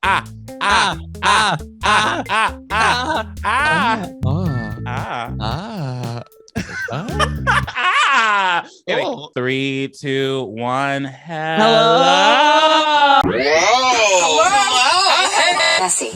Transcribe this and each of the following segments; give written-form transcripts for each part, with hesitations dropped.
Anyway, 3, 2, 1. Hello. Messy.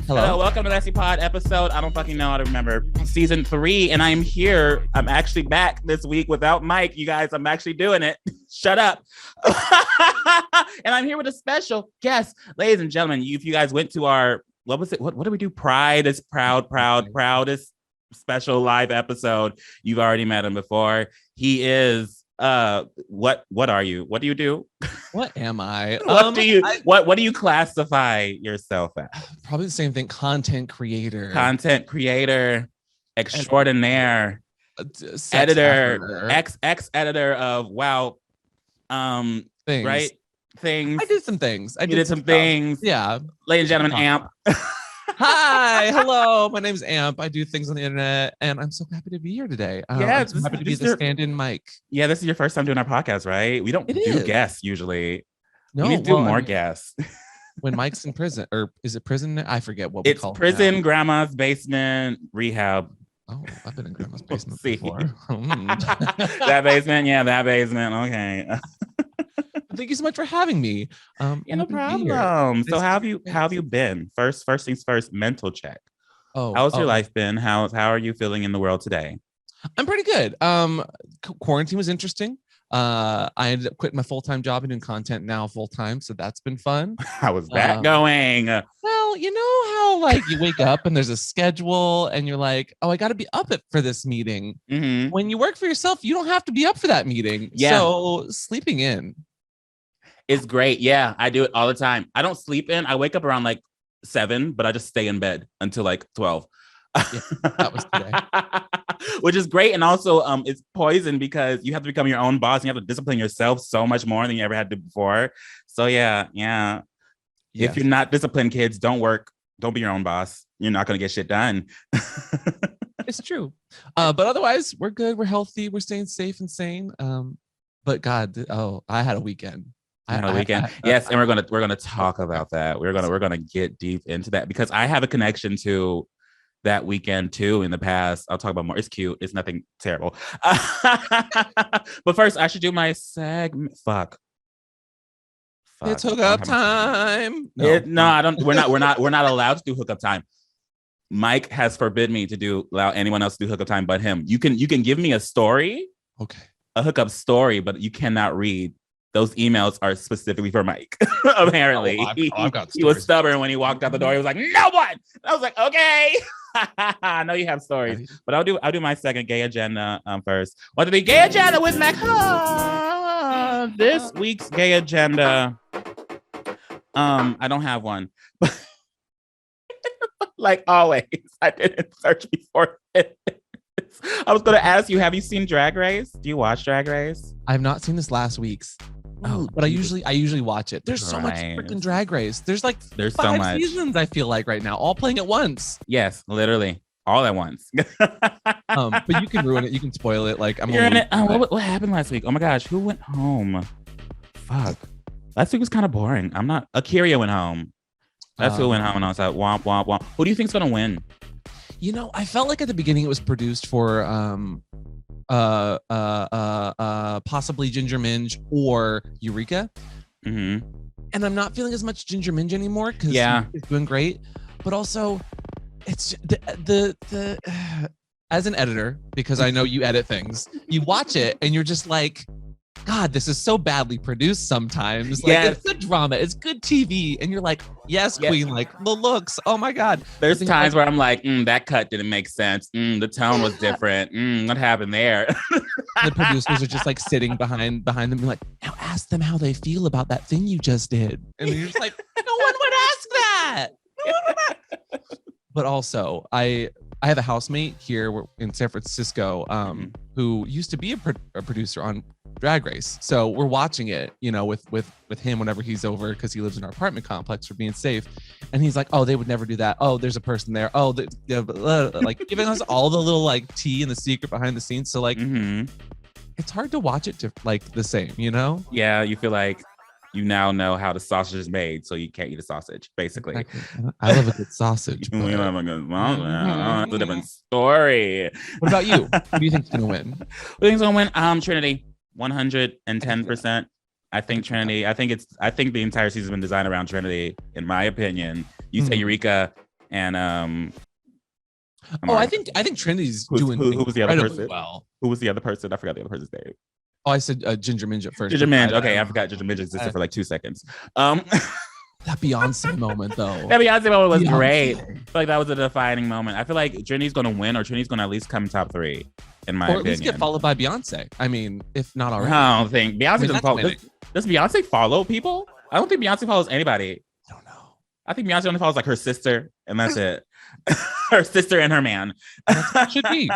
Hello. Welcome to MessyPod episode. I don't fucking know how to remember. Season 3, and I'm here. I'm actually back this week without Mike. You guys, I'm actually doing it. Shut up. And I'm here with a special guest, ladies and gentlemen. If you guys went to our, what was it? What did we do? Proudest special live episode. You've already met him before. He is what are you? What do you do? What am I? What do you classify yourself as? Probably the same thing. Content creator extraordinaire, editor, ex editor of Wow. Things. Right? Things. I did some things. You did some things. Yeah. Ladies and gentlemen, Amp. Hi, hello. My name's Amp. I do things on the internet, and I'm so happy to be here today. I'm so happy to be the stand-in mic. Yeah, this is your first time doing our podcast, right? We don't do guests usually. No, we need to do more guests. When Mike's in prison, or is it prison? I forget what we call it. It's prison, grandma's basement, rehab. Oh, I've been in grandma's basement before. That basement, that basement. Okay. Thank you so much for having me. No problem. So how have you been? First things first, mental check. How's your life been? How are you feeling in the world today? I'm pretty good. Quarantine was interesting. I ended up quitting my full-time job and doing content now full-time, so that's been fun. How was that going? Well, you know how like you wake up and there's a schedule and you're like, oh, I got to be up for this meeting. Mm-hmm. When you work for yourself, you don't have to be up for that meeting. Yeah. So sleeping in. It's great. Yeah, I do it all the time. I don't sleep in. I wake up around like 7, but I just stay in bed until like 12. Yeah, that was today. Which is great. And also it's poison because you have to become your own boss and you have to discipline yourself so much more than you ever had to before. So yeah. If you're not disciplined, kids, don't work. Don't be your own boss. You're not going to get shit done. It's true. But otherwise, we're good. We're healthy. We're staying safe and sane. But God, I had a weekend. Yes, and we're gonna talk about that. We're gonna get deep into that because I have a connection to that weekend too. In the past, I'll talk about more. It's cute. It's nothing terrible. But first, I should do my segment. Fuck. It's hookup time. No, I don't. We're not allowed to do hookup time. Mike has forbid me to allow anyone else to do hookup time but him. You can give me a story, okay, a hookup story, but you cannot read. Those emails are specifically for Mike. Apparently, I've got he was stubborn when he walked out the door. He was like, "No one." I was like, "Okay, I know you have stories, but I'll do my second gay agenda first. What the gay agenda with Mac? This week's gay agenda. I don't have one. Like always, I didn't search before this. I was going to ask you, have you seen Drag Race? Do you watch Drag Race? I've not seen this last week's. But I usually watch it. There's so much freaking Drag Race. There's 5 so much seasons, I feel like, right now, all playing at once. Yes, literally. All at once. But you can ruin it. You can spoil it. Like You're in it. What happened last week? Oh my gosh, who went home? Fuck. Last week was kind of boring. Akira went home. That's who went home and I was like, womp, womp, womp. Who do you think's gonna win? You know, I felt like at the beginning it was produced for possibly Ginger Minge or Eureka. Mm-hmm. And I'm not feeling as much Ginger Minge anymore because he's doing great. But also, it's the as an editor, because I know you edit things, you watch it and you're just like, God, this is so badly produced sometimes. Like, it's good drama, it's good TV, and you're like, yes, queen, like the looks, oh my God. There's times where I'm like, that cut didn't make sense. The tone was different. What happened there? The producers are just like sitting behind them, being like, now ask them how they feel about that thing you just did. And you're just like, no one would ask that. No one would ask. But also, I have a housemate here in San Francisco who used to be a producer on Drag Race. So we're watching it, you know, with him whenever he's over because he lives in our apartment complex for being safe. And he's like, oh, they would never do that. Oh, there's a person there. Oh, like giving us all the little like tea and the secret behind the scenes. So like, it's hard to watch it to like the same, you know? Yeah, you feel like you now know how the sausage is made, so you can't eat a sausage, basically. Exactly. I love a good sausage. You love a good sausage. That's a different story. What about you? Who do you think's gonna win? Who do you think's gonna win? Trinity, 110%. I think Trinity. I think the entire season's been designed around Trinity, in my opinion. You say Eureka, and I think Trinity's doing who was the other person? Well. Who was the other person? I forgot the other person's name. Oh, I said Ginger Minge at first. Ginger Minge. Okay, I forgot Ginger Minge existed for like 2 seconds. That Beyonce moment, though. That Beyonce moment was great. I feel like that was a defining moment. I feel like Trinity's going to win, or Trinity's going to at least come top 3, in my opinion. Or at least get followed by Beyonce. I mean, if not already. I don't think Beyonce doesn't follow. Does Beyonce follow people? I don't think Beyonce follows anybody. I don't know. I think Beyonce only follows like her sister, and that's it. Her sister and her man. That's what it should be.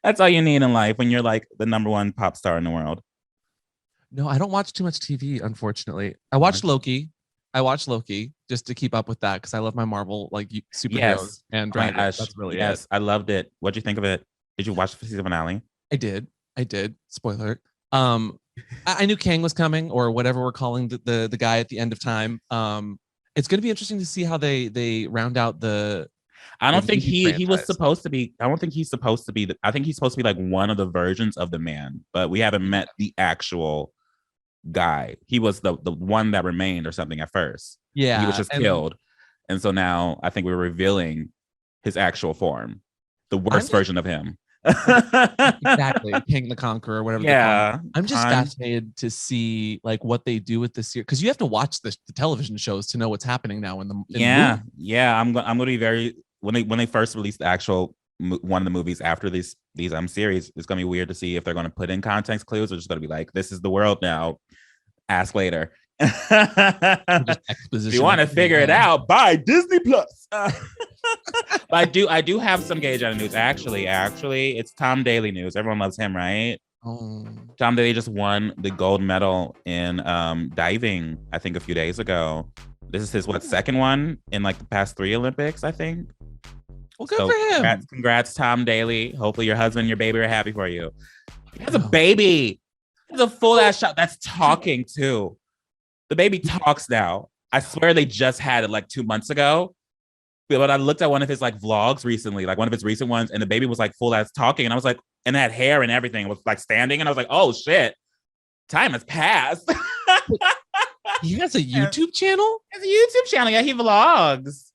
That's all you need in life when you're like the #1 pop star in the world. No, I don't watch too much TV, unfortunately. I watched Loki. Just to keep up with that because I love my Marvel like superheroes and dragons. That's really it. I loved it. What'd you think of it? Did you watch the season finale? I did. Spoiler. I knew Kang was coming, or whatever we're calling the guy at the end of time. It's going to be interesting to see how they round out the. I don't think he was supposed to be. I don't think he's supposed to be. I think he's supposed to be like one of the versions of the man, but we haven't met the actual guy. He was the one that remained or something at first. Yeah, he was just killed, and so now I think we're revealing his actual form, the worst version of him. Exactly, King the Conqueror, whatever. Yeah, I'm just fascinated to see like what they do with this year because you have to watch the television shows to know what's happening now in the yeah. I'm going to be very when they first release the actual one of the movies after these series. It's going to be weird to see if they're going to put in context clues or just going to be like, this is the world now. Ask later. If you want to figure it out, buy Disney Plus. But I do have some gay agenda news. Actually, it's Tom Daley news. Everyone loves him, right? Oh. Tom Daley just won the gold medal in diving, I think a few days ago. This is his second one in like the past 3 Olympics, I think. Well, good for him. Congrats, Tom Daley. Hopefully your husband and your baby are happy for you. He has a baby. He's a full ass shot that's talking too. The baby talks now. I swear they just had it like 2 months ago. But I looked at one of his like vlogs recently, like one of his recent ones, and the baby was like full ass talking. And I was like, and it had hair and everything. It was like standing. And I was like, oh shit, time has passed. He has a YouTube channel? He has a YouTube channel. Yeah, he vlogs.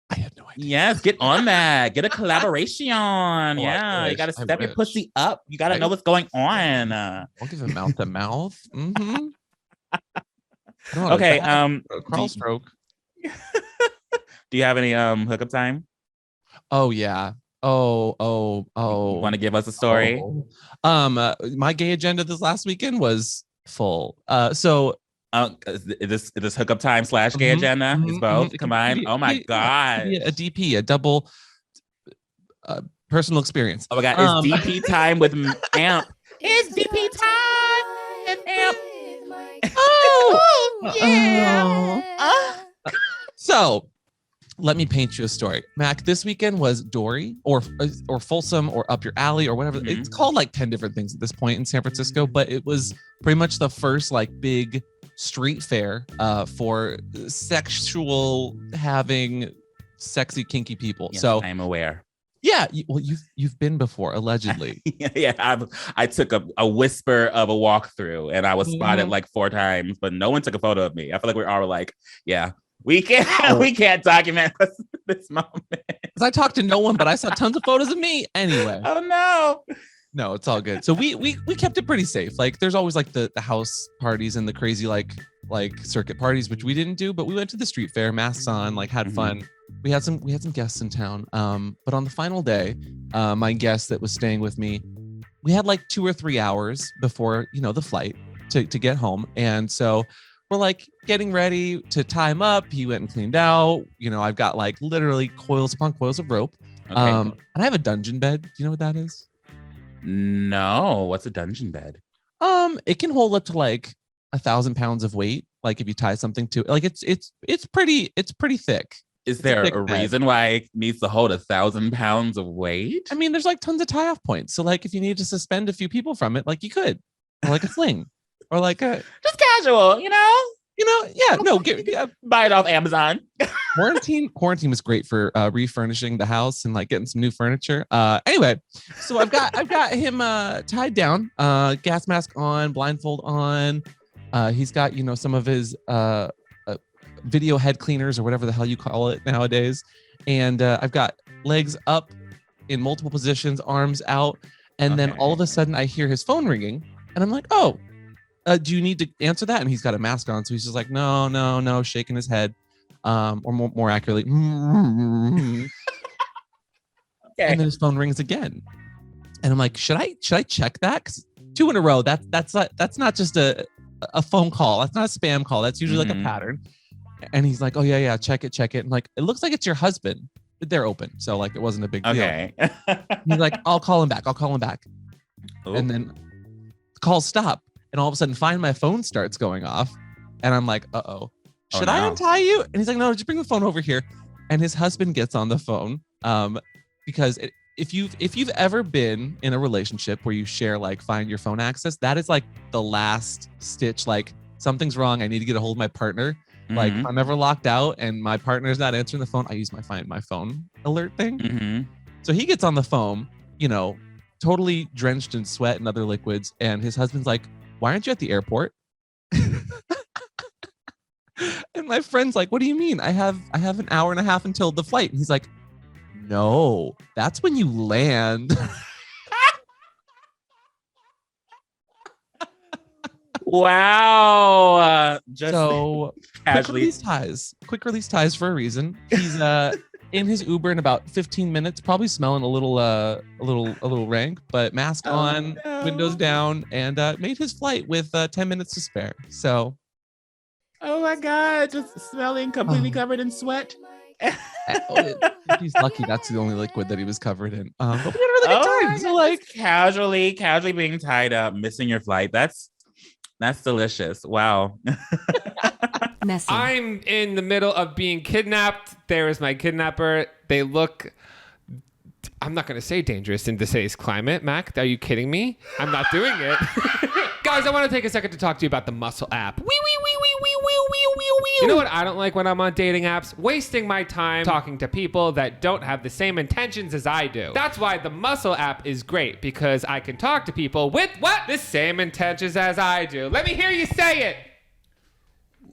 I had no idea. Yes, get on that. Get a collaboration. Yeah, you got to step your pussy up. You got to know what's going on. I'll give him mouth to mouth. Mm-hmm. Okay. Crawl stroke. Do you have any hookup time? Oh yeah. Oh. Want to give us a story? My gay agenda this last weekend was full. Is this hookup time / gay agenda? It's both combined. Oh my god. A DP, a double personal experience. Oh my god. It's DP time with Amp. It's DP time with Amp. Oh yeah. So let me paint you a story. Mac, this weekend was Dory or Folsom or Up Your Alley or whatever. It's called like 10 different things at this point in San Francisco, but it was pretty much the first like big street fair for sexual having sexy kinky people. Yes, so I'm aware. Yeah, you've been before allegedly. Yeah, I took a whisper of a walkthrough and I was spotted like 4 times, but no one took a photo of me. I feel like we're all like, yeah. We can't document this moment. Because I talked to no one, but I saw tons of photos of me anyway. Oh no, it's all good. So we kept it pretty safe. Like there's always like the house parties and the crazy like circuit parties, which we didn't do, but we went to the street fair, masks on, like had fun. We had some guests in town. But on the final day, my guest that was staying with me, we had like 2 or 3 hours before the flight to get home, and so. We're like getting ready to tie him up. He went and cleaned out. I've got like literally coils upon coils of rope. Okay. And I have a dungeon bed. Do you know what that is? No, what's a dungeon bed? It can hold up to like 1,000 pounds of weight. Like if you tie something to it, like it's pretty thick. Is there a reason why it needs to hold 1,000 pounds of weight? I mean, there's like tons of tie-off points. So like if you need to suspend a few people from it, like you could, or like a sling, or like a just casual, yeah, no, buy it off Amazon. Quarantine was great for refurnishing the house and like getting some new furniture. Anyway, so I've got him tied down, gas mask on, blindfold on. He's got some of his video head cleaners or whatever the hell you call it nowadays, and I've got legs up in multiple positions, arms out, and then all of a sudden I hear his phone ringing, and I'm like, oh. Do you need to answer that? And he's got a mask on, so he's just like, no, shaking his head, or more accurately, okay. And then his phone rings again, and I'm like, should I check that? Because 2 in a row, that's not just a phone call, that's not a spam call, that's usually like a pattern. And he's like, oh yeah, check it. And like, it looks like it's your husband. They're open, so like it wasn't a big deal. Okay. He's like, I'll call him back. Ooh. And then the calls stop. And all of a sudden, Find My Phone starts going off. And I'm like, uh-oh. Should I untie you? And he's like, no, just bring the phone over here. And his husband gets on the phone. Because if you've ever been in a relationship where you share like Find Your Phone access, that is like the last stitch. Like, something's wrong. I need to get a hold of my partner. Mm-hmm. Like, if I'm ever locked out and my partner's not answering the phone, I use my Find My Phone alert thing. Mm-hmm. So he gets on the phone, totally drenched in sweat and other liquids. And his husband's like, why aren't you at the airport? And my friend's like, what do you mean? I have an hour and a half until the flight. And he's like, no, that's when you land. Wow. Just so quick release ties for a reason. He's in his Uber in about 15 minutes, probably smelling a little rank, but mask on, windows down, and made his flight with 10 minutes to spare. So, oh my God, just smelling completely covered in sweat. He's lucky that's the only liquid that he was covered in. But we had a really good time. So like casually being tied up, missing your flight. That's delicious. Wow. Messy. I'm in the middle of being kidnapped. There is my kidnapper. They look, I'm not going to say dangerous in today's climate. Mac, are you kidding me? I'm not doing it. Guys, I want to take a second to talk to you about the Muscle app. You know what I don't like when I'm on dating apps? Wasting my time talking to people that don't have the same intentions as I do. That's why the Muscle app is great, because I can talk to people with what? The same intentions as I do. Let me hear you say it.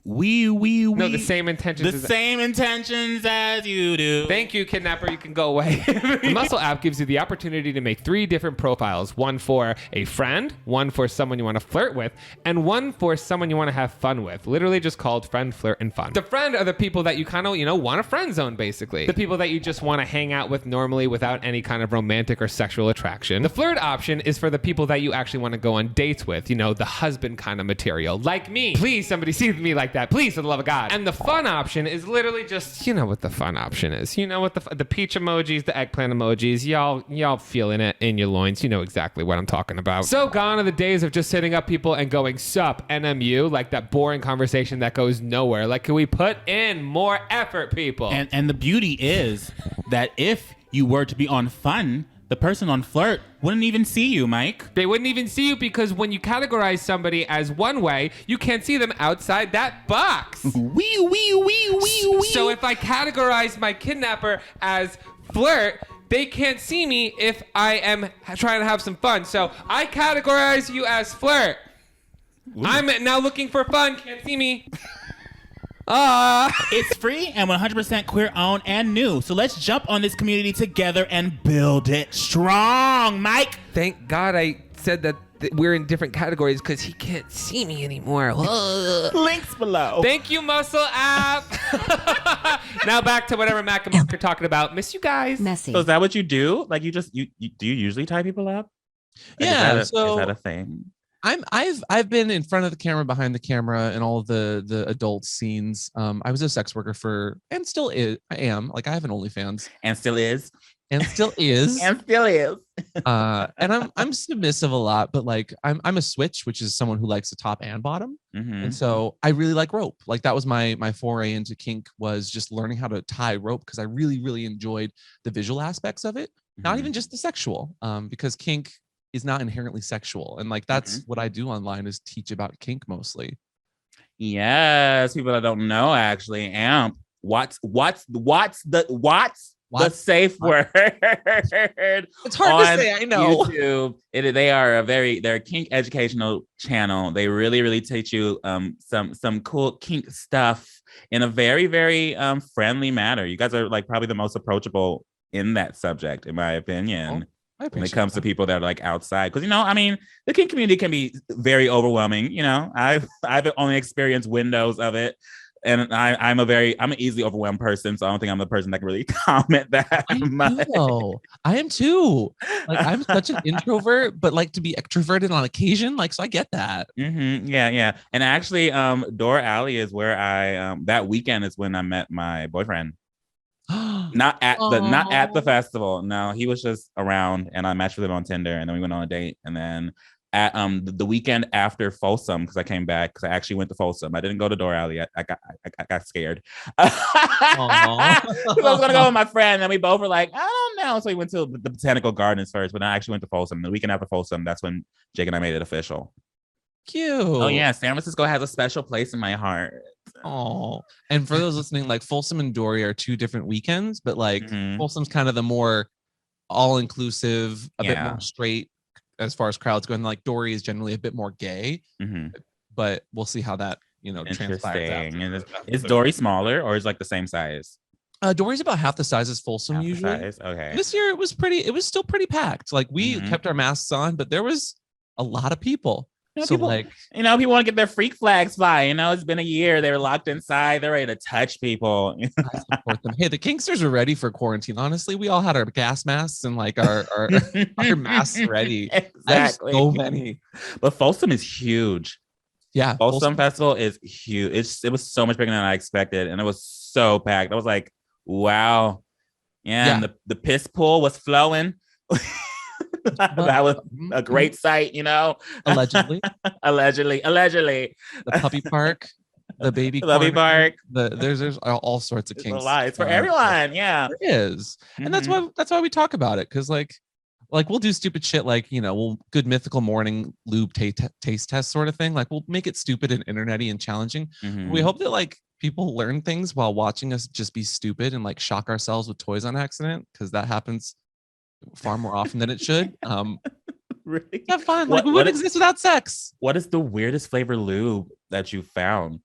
No, the same intentions. The same intentions as you do. Thank you, kidnapper. You can go away. The Muscle app gives you the opportunity to make 3 different profiles. One for a friend, one for someone you want to flirt with, and one for someone you want to have fun with. Literally just called friend, flirt, and fun. The friend are the people that you kind of, want a friend zone, basically. The people that you just want to hang out with normally without any kind of romantic or sexual attraction. The flirt option is for the people that you actually want to go on dates with. The husband kind of material. Like me. Please, somebody see me like that. Please, for the love of God. And the fun option is literally just, what the fun option is. What the peach emojis, the eggplant emojis, y'all feeling it in your loins. You know exactly what I'm talking about. So gone are the days of just hitting up people and going, sup, NMU, like that boring conversation that goes nowhere. Like, can we put in more effort, people? And the beauty is that if you were to be on fun, the person on flirt wouldn't even see you, Mike. They wouldn't even see you, because when you categorize somebody as one way, you can't see them outside that box. So if I categorize my kidnapper as flirt, they can't see me if I am trying to have some fun. So I categorize you as flirt. Ooh. I'm now looking for fun. Can't see me. It's free and 100% queer owned and new. So let's jump on this community together and build it strong, Mike. Thank God I said that we're in different categories, because he can't see me anymore. Links below. Thank you, Muscle app. Now back to whatever Mac and Mark are talking about. Miss you guys. Messy. So is that what you do? Like, you do you usually tie people up? Yeah. Is that a thing? I've been in front of the camera, behind the camera, and all of the adult scenes. I was a sex worker I am. Like, I have an OnlyFans. And still is. and still is. And still is. And I'm submissive a lot, but like I'm a switch, which is someone who likes the top and bottom. And so I really like rope. Like that was my foray into kink, was just learning how to tie rope, because I really, really enjoyed the visual aspects of it. Not even just the sexual, because kink is not inherently sexual. And like that's what I do online, is teach about kink mostly. Yes, people that don't know, actually, Amp. What's the safe word? It's hard to say, I know. YouTube. They're a kink educational channel. They really, really teach you some cool kink stuff in a very, very friendly manner. You guys are like probably the most approachable in that subject, in my opinion. When it comes to people that are like outside, because I mean, the kink community can be very overwhelming. I've only experienced windows of it, and I'm an easily overwhelmed person, so I don't think I'm the person that can really comment that much. I am too. Like I'm such an introvert, but like to be extroverted on occasion. Like, so I get that. Yeah. And actually, Door Alley is where I that weekend is when I met my boyfriend. Not at the festival. No, he was just around, and I matched with him on Tinder, and then we went on a date. And then at the weekend after Folsom, because I came back, because I actually went to Folsom. I didn't go to Door Alley. I got scared. I was gonna go with my friend, and we both were like, I don't know. So we went to the Botanical Gardens first, but I actually went to Folsom. The weekend after Folsom, that's when Jake and I made it official. Cute. Oh yeah, San Francisco has a special place in my heart. Oh, and for those listening, like Folsom and Dory are two different weekends, but like Folsom's kind of the more all-inclusive, a bit more straight as far as crowds go, and like Dory is generally a bit more gay. But we'll see how that transpires. Is Dory smaller, or is like the same size? Dory's about half the size as Folsom usually. Okay. This year it was still pretty packed. Like we kept our masks on, but there was a lot of people. People want to get their freak flags flying. It's been a year. They were locked inside. They're ready to touch people. I support them. Hey, the Kinksters are ready for quarantine. Honestly, we all had our gas masks and like our masks ready. Exactly. So many. But Folsom is huge. Yeah. Folsom Festival is huge. It was so much bigger than I expected, and it was so packed. I was like, wow. Yeah. And the piss pool was flowing. That was a great sight, Allegedly. Allegedly. The puppy park, the baby park. There's all sorts of kinks. It's for everyone. Yeah, there is, and that's why we talk about it, because like we'll do stupid shit like we'll Good Mythical Morning Lube taste test sort of thing. Like we'll make it stupid and internety and challenging. We hope that like people learn things while watching us just be stupid and like shock ourselves with toys on accident, because that happens far more often than it should. Really? Have fun. Like we wouldn't exist without sex. What is the weirdest flavor lube that you found?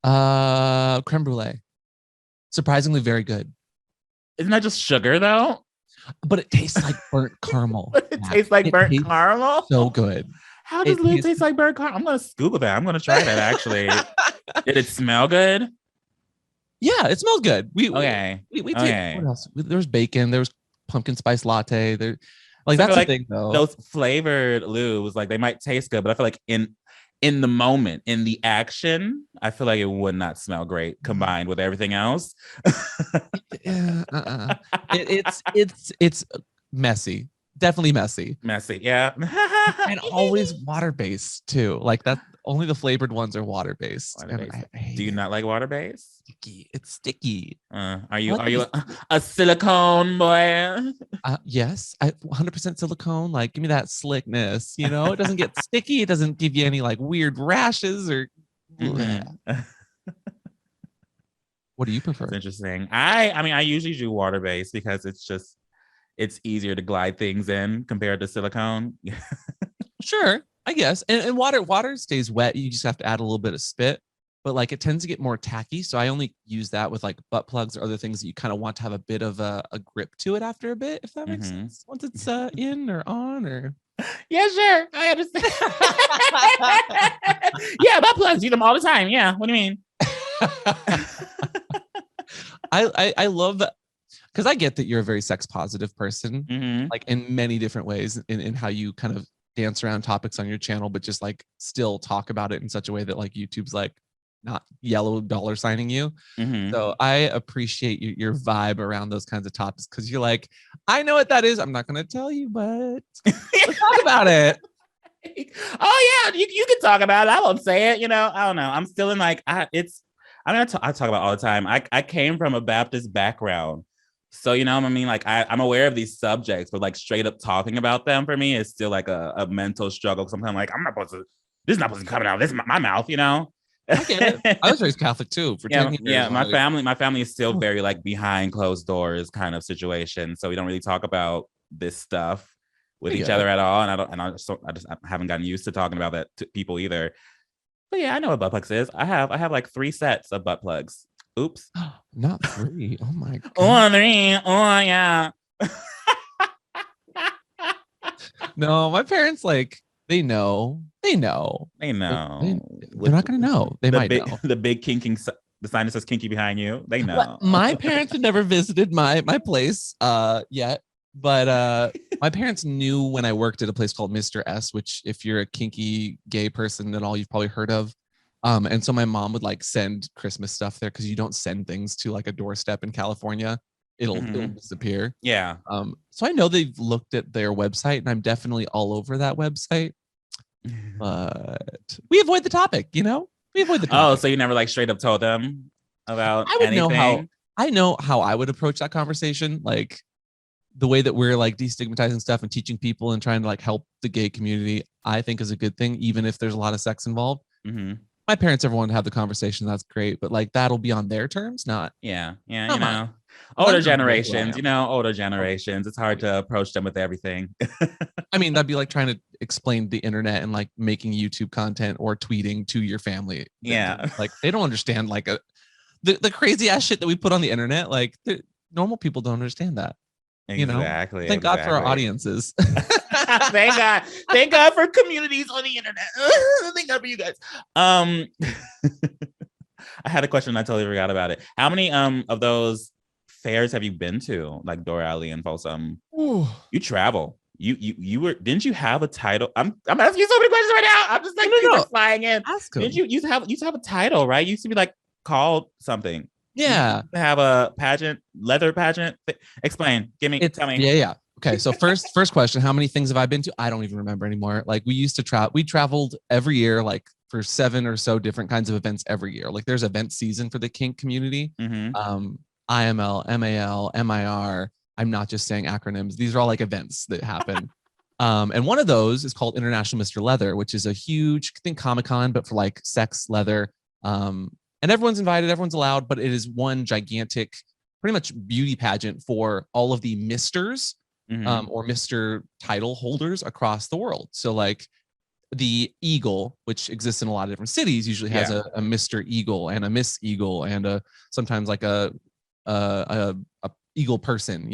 Creme brulee. Surprisingly very good. Isn't that just sugar though? But it tastes like burnt caramel. It tastes like burnt caramel? So good. How does lube taste like burnt caramel? I'm gonna Google that. I'm gonna try that actually. Did it smell good? Yeah, it smells good. We what else? There was bacon, there was pumpkin spice latte. There, like that's the thing though. Those flavored lubes, like they might taste good, but I feel like in the moment, in the action, I feel like it would not smell great combined with everything else. It's messy. Definitely messy. Messy, yeah. And always water-based too. Like that, only the flavored ones are water-based. Do you not like water-based? Sticky. It's sticky. Are you a silicone boy? Yes, 100% silicone. Like, give me that slickness. It doesn't get sticky. It doesn't give you any like weird rashes or. What do you prefer? It's interesting. I mean, I usually do water-based because it's easier to glide things in compared to silicone. Sure, I guess. And water stays wet. You just have to add a little bit of spit, but like it tends to get more tacky. So I only use that with like butt plugs or other things that you kind of want to have a bit of a grip to it after a bit, if that makes sense. Once it's in or on or. Yeah, sure. I understand. Yeah, butt plugs, use them all the time. Yeah. What do you mean? I love that. Because I get that you're a very sex positive person, like in many different ways in how you kind of dance around topics on your channel, but just like still talk about it in such a way that like YouTube's like, not yellow dollar signing you. So I appreciate your vibe around those kinds of topics because you're like, I know what that is. I'm not going to tell you, but let's talk about it. Oh yeah, you can talk about it. I won't say it. I don't know. I'm still in like I talk about it all the time. I came from a Baptist background, so you know what I mean. Like I'm aware of these subjects, but like straight up talking about them for me is still like a mental struggle. Sometimes like I'm not supposed to. This is not supposed to come out. This is my mouth. I get it. I was raised Catholic too for 10 years. Yeah, my family is still very like behind closed doors kind of situation. So we don't really talk about this stuff with each other at all. And I just haven't gotten used to talking about that to people either. But yeah, I know what butt plugs is. I have like 3 sets of butt plugs. Oops. Not 3. Oh my god. Oh, 3. Oh yeah. No, my parents like they know. They're not gonna know. They might know. The big kinking, the sign that says kinky behind you. They know. My parents had never visited my place yet. But my parents knew when I worked at a place called Mr. S, which if you're a kinky gay person at all, you've probably heard of. And so my mom would like send Christmas stuff there because you don't send things to like a doorstep in California. It'll disappear. Yeah. So I know they've looked at their website and I'm definitely all over that website. But we avoid the topic, We avoid the topic. Oh, so you never like straight up told them about anything? I know how I would approach that conversation. Like the way that we're like destigmatizing stuff and teaching people and trying to like help the gay community, I think is a good thing, even if there's a lot of sex involved. My parents ever wanted to have the conversation. That's great. But like, that'll be on their terms, not. Yeah. Older generations, it's hard to approach them with everything. I mean, that'd be like trying to explain the internet and like making YouTube content or tweeting to your family. Yeah. Like they don't understand like the crazy ass shit that we put on the internet. Like normal people don't understand that. Exactly. Thank God for our audiences. Thank God for communities on the internet. Thank God for you guys. I had a question. I totally forgot about it. How many of those fairs have you been to, like Door Alley and Folsom? You travel. Didn't you have a title? I'm asking you so many questions right now. I'm just like no. Flying in. Ask him. Didn't you used to have a title, right? You used to be like called something. Yeah. You have a leather pageant. Explain. Tell me. Yeah. Okay. So first question, how many things have I been to? I don't even remember anymore. Like we used to we traveled every year, like for 7 or so different kinds of events every year. Like there's event season for the kink community. IML, MAL, MIR. I'm not just saying acronyms. These are all like events that happen. And one of those is called International Mr. Leather, which is a huge, I think Comic-Con, but for like sex leather. And everyone's invited, everyone's allowed, but it is one gigantic, pretty much beauty pageant for all of the Misters or Mr. title holders across the world. So like the Eagle, which exists in a lot of different cities, usually has a Mr. Eagle and a Miss Eagle and sometimes like a Eagle person,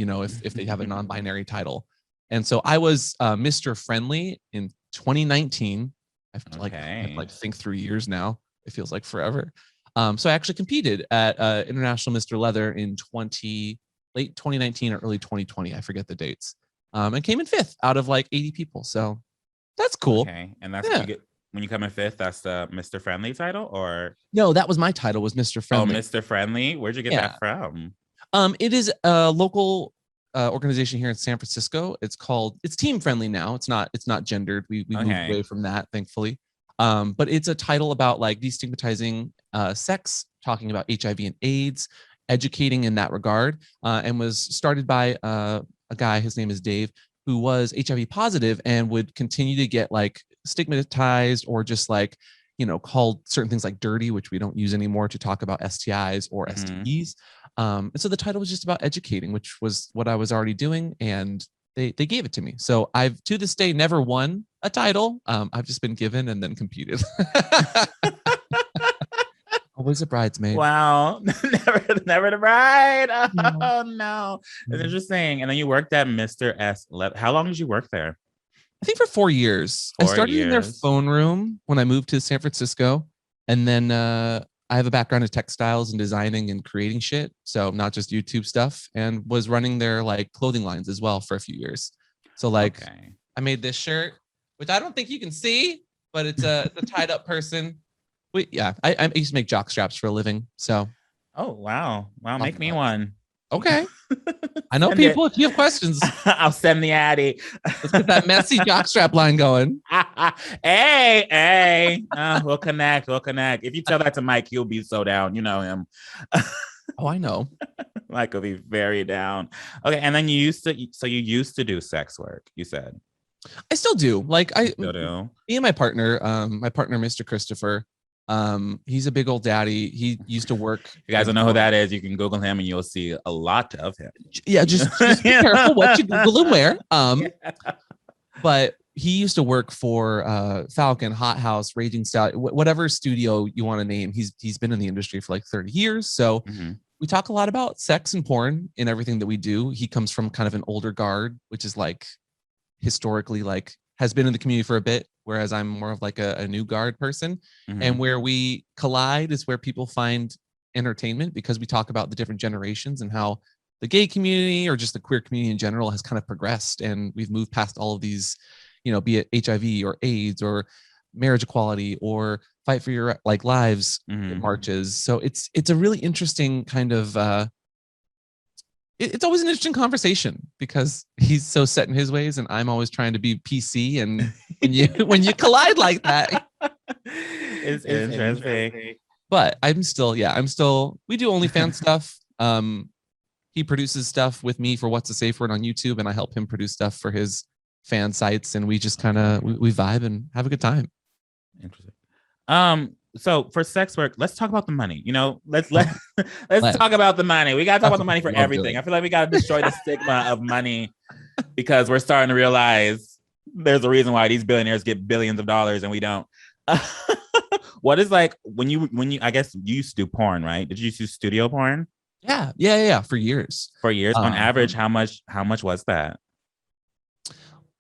if they have a non-binary title. And so I was Mr. Friendly in 2019. I have to think 3 years now. It feels like forever. So I actually competed at International Mr. Leather in late 2019 or early 2020. I forget the dates. And came in 5th out of like 80 people. So that's cool. Okay. And that's when you come in 5th, that's the Mr. Friendly title, or? No, that was my title, was Mr. Friendly. Oh, Mr. Friendly. Where'd you get that from? It is a local organization here in San Francisco. It's Team Friendly now. It's not gendered. We moved away from that, thankfully. But it's a title about like destigmatizing sex, talking about HIV and AIDS, educating in that regard, and was started by a guy, his name is Dave, who was HIV positive and would continue to get like stigmatized or just like, called certain things like dirty, which we don't use anymore to talk about STIs or STDs. And so the title was just about educating, which was what I was already doing. And they gave it to me. So I've to this day never won a title. I've just been given and then competed. Always a bridesmaid. Wow. never the bride. Oh no. It's interesting. And then you worked at Mr. S. How long did you work there? I think for 4 years. I started in their phone room when I moved to San Francisco. And then I have a background in textiles and designing and creating shit. So not just YouTube stuff, and was running their like clothing lines as well for a few years. So like I made this shirt, which I don't think you can see, but it's a tied up person. I used to make jock straps for a living. So. Oh, wow. Make me one. Okay. I know people. If you have questions, I'll send the Addy. Let's get that messy jockstrap line going. Hey. We'll connect. If you tell that to Mike, he'll be so down. You know him. Oh, I know. Mike will be very down. Okay. And then you used to do sex work, you said. I still do. Like still do. Me and my partner, Mr. Christopher, he's a big old daddy. He used to work. If you guys don't know who that is, you can Google him and you'll see a lot of him. Yeah, just be careful what you Google and where. But he used to work for Falcon, Hot House, Raging Stallion, whatever studio you want to name. He's been in the industry for like 30 years. So we talk a lot about sex and porn in everything that we do. He comes from kind of an older guard, which is like historically like has been in the community for a bit, whereas I'm more of like a new guard person. And where we collide is where people find entertainment, because we talk about the different generations and how the gay community or just the queer community in general has kind of progressed. And we've moved past all of these, be it HIV or AIDS or marriage equality or fight for your like lives marches. So it's a really interesting kind of, it's always an interesting conversation because he's so set in his ways and I'm always trying to be PC. And when you collide like that, it's interesting. But we do OnlyFans stuff. He produces stuff with me for What's a Safeword on YouTube, and I help him produce stuff for his fan sites, and we just kind of we vibe and have a good time. Interesting. So for sex work, let's talk about the money. Let's talk about the money. We gotta talk about the money for everything. I feel like we gotta destroy the stigma of money because we're starting to realize there's a reason why these billionaires get billions of dollars and we don't. What is like when you I guess you used to do porn, right? Did you used to do studio porn? Yeah. For years. On average, how much was that?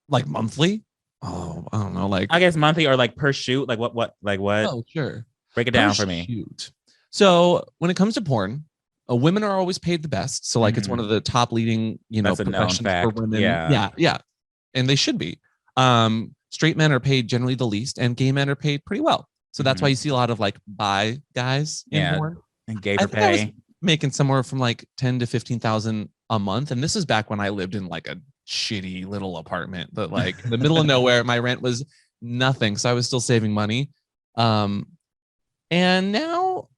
Like monthly? Oh, I don't know. Like I guess monthly or like per shoot. Like what? Oh, sure. Break it down for me. Shoot. So when it comes to porn, women are always paid the best. So like it's one of the top leading, professions for women. Yeah. And they should be. Straight men are paid generally the least, and gay men are paid pretty well. So that's why you see a lot of like bi guys in porn. And gay for pay. I was making somewhere from like 10 to 15,000 a month, and this is back when I lived in like a shitty little apartment that like in the middle of nowhere. My rent was nothing, so I was still saving money. And now,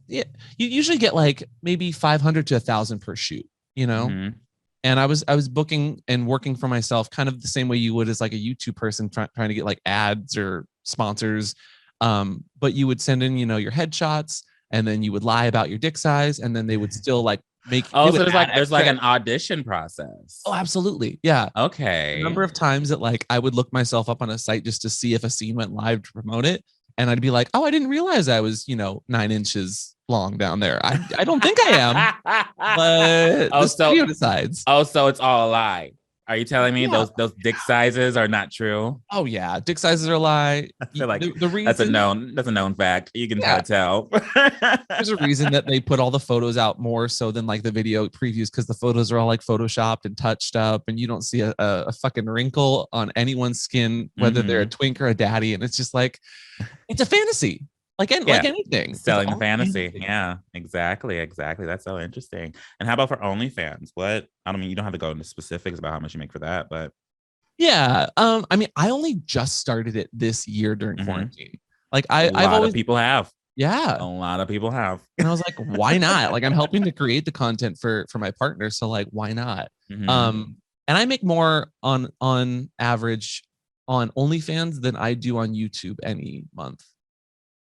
you usually get like maybe 500 to 1,000 per shoot, And I was booking and working for myself kind of the same way you would as like a YouTube person trying to get like ads or sponsors. But you would send in, your headshots, and then you would lie about your dick size, and then they would still like make. Oh, so there's like an audition process. Oh, absolutely. Yeah. Okay. A number of times that like I would look myself up on a site just to see if a scene went live to promote it. And I'd be like, oh, I didn't realize I was, 9 inches long down there. I don't think I am. But the studio decides. Oh, so it's all a lie. Are you telling me those dick sizes are not true? Oh yeah, dick sizes are a lie. I feel like the reason, that's a known fact. You can kind of tell. There's a reason that they put all the photos out more so than like the video previews, because the photos are all like photoshopped and touched up, and you don't see a fucking wrinkle on anyone's skin, whether they're a twink or a daddy, and it's just like it's a fantasy. Like anything. Selling the fantasy. Anything. Yeah, exactly. That's so interesting. And how about for OnlyFans? You don't have to go into specifics about how much you make for that, but. Yeah. I only just started it this year during quarantine. Like a lot of people have. Yeah. A lot of people have. And I was like, why not? Like I'm helping to create the content for my partner. So like, why not? And I make more on average on OnlyFans than I do on YouTube any month.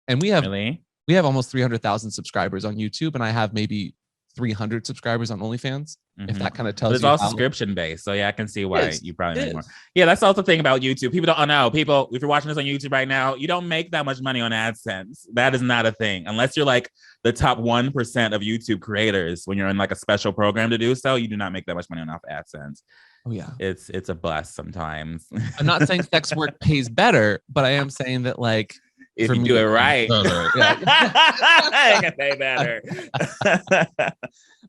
And we have almost 300,000 subscribers on YouTube, and I have maybe 300 subscribers on OnlyFans. If that kind of tells you. It's all subscription based, so yeah, I can see why you probably make more. Yeah, that's also the thing about YouTube. People don't know. People, if you're watching this on YouTube right now, you don't make that much money on AdSense. That is not a thing unless you're like the top 1% of YouTube creators. When you're in like a special program to do so, you do not make that much money on off AdSense. Oh yeah, it's a bust sometimes. I'm not saying sex work pays better, but I am saying that like. If you do it right, I can say better.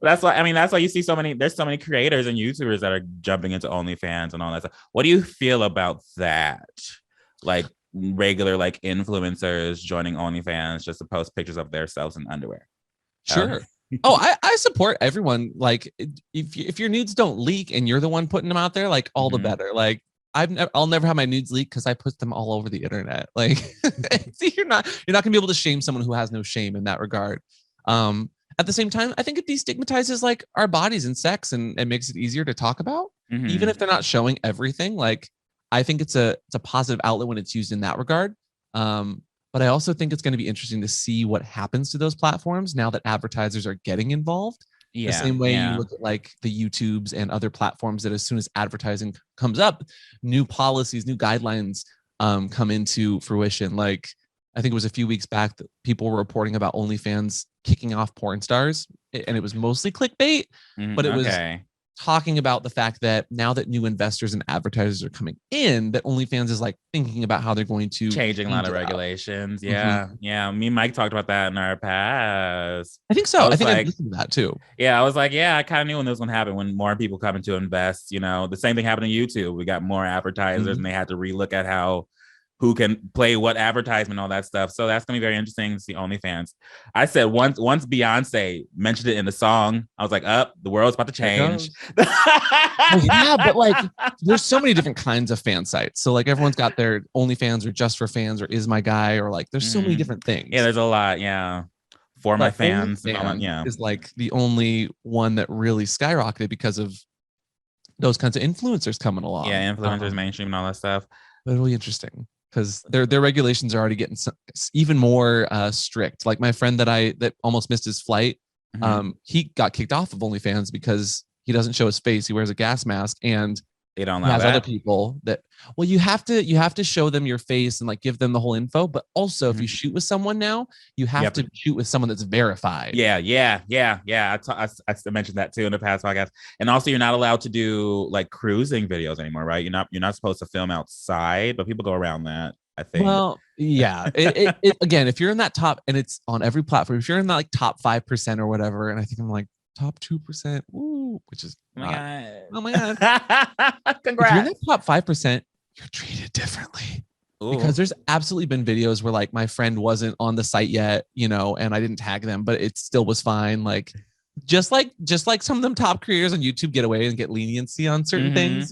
That's why you see there's so many creators and YouTubers that are jumping into OnlyFans and all that stuff. What do you feel about that? Like regular like influencers joining OnlyFans just to post pictures of themselves in underwear. Sure. Oh, I support everyone. Like, if your nudes don't leak and you're the one putting them out there, like, all the better. Like, I'll never have my nudes leak because I put them all over the internet. Like, see, you're not gonna be able to shame someone who has no shame in that regard. At the same time, I think it destigmatizes like our bodies and sex and makes it easier to talk about, even if they're not showing everything. Like, I think it's a positive outlet when it's used in that regard. But I also think it's going to be interesting to see what happens to those platforms now that advertisers are getting involved. The same way you look at like the YouTubes and other platforms that as soon as advertising comes up, new policies, new guidelines come into fruition. Like, I think it was a few weeks back that people were reporting about OnlyFans kicking off porn stars, and it was mostly clickbait, but it was talking about the fact that now that new investors and advertisers are coming in, that OnlyFans is like thinking about how they're going to changing a lot of regulations. Yeah. Me and Mike talked about that in our past. I think so. I think I listened to that too. Yeah, I was like, yeah, I kind of knew when this was going to happen, when more people coming to invest. The same thing happened to YouTube. We got more advertisers and they had to relook at who can play what advertisement, all that stuff. So that's gonna be very interesting to see OnlyFans. I said once Beyonce mentioned it in the song, I was like, the world's about to change. Well, yeah, but like, there's so many different kinds of fan sites. So like, everyone's got their OnlyFans or Just for Fans or Is My Guy, or like, there's so many different things. Yeah, there's a lot. Yeah, for my fans. Is like the only one that really skyrocketed because of those kinds of influencers coming along. Yeah, influencers, mainstream, and all that stuff. But really interesting, because their regulations are already getting even more strict. Like my friend that almost missed his flight, he got kicked off of OnlyFans because he doesn't show his face. He wears a gas mask, and they don't allow other people that. Well, you have to show them your face and like give them the whole info. But also, if you shoot with someone now, you have to shoot with someone that's verified. Yeah. I mentioned that too in the past podcast. And also, you're not allowed to do like cruising videos anymore, right? You're not supposed to film outside, but people go around that, I think. Well, yeah. It again, if you're in that top, and it's on every platform, if you're in that like top 5% or whatever, and I think I'm like top 2%, which is oh my god, congrats. If you're in the top 5%, you're treated differently. Because there's absolutely been videos where like my friend wasn't on the site yet, and I didn't tag them, but it still was fine. Like just like some of them top creators on YouTube get away and get leniency on certain things,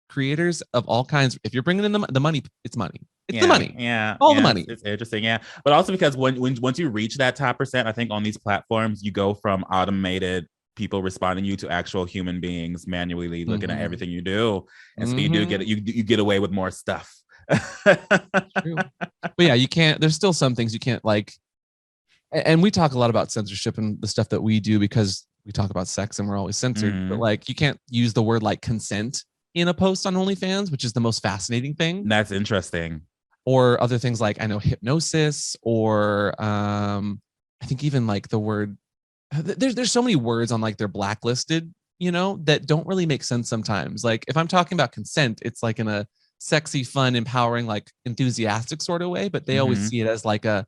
creators of all kinds. If you're bringing in the money, it's money. It's the money. Yeah. All the money. It's interesting. Yeah. But also because once you reach that top percent, I think on these platforms, you go from automated people responding you to actual human beings manually looking at everything you do. And so you get away with more stuff. True. But yeah, you can't, there's still some things you can't like, and we talk a lot about censorship and the stuff that we do because we talk about sex and we're always censored, but like you can't use the word like consent in a post on OnlyFans, which is the most fascinating thing. That's interesting. Or other things like, I know, hypnosis, or I think even like the word, there's so many words on like they're blacklisted, that don't really make sense sometimes. Like if I'm talking about consent, it's like in a sexy, fun, empowering, like enthusiastic sort of way, but they always see it as like a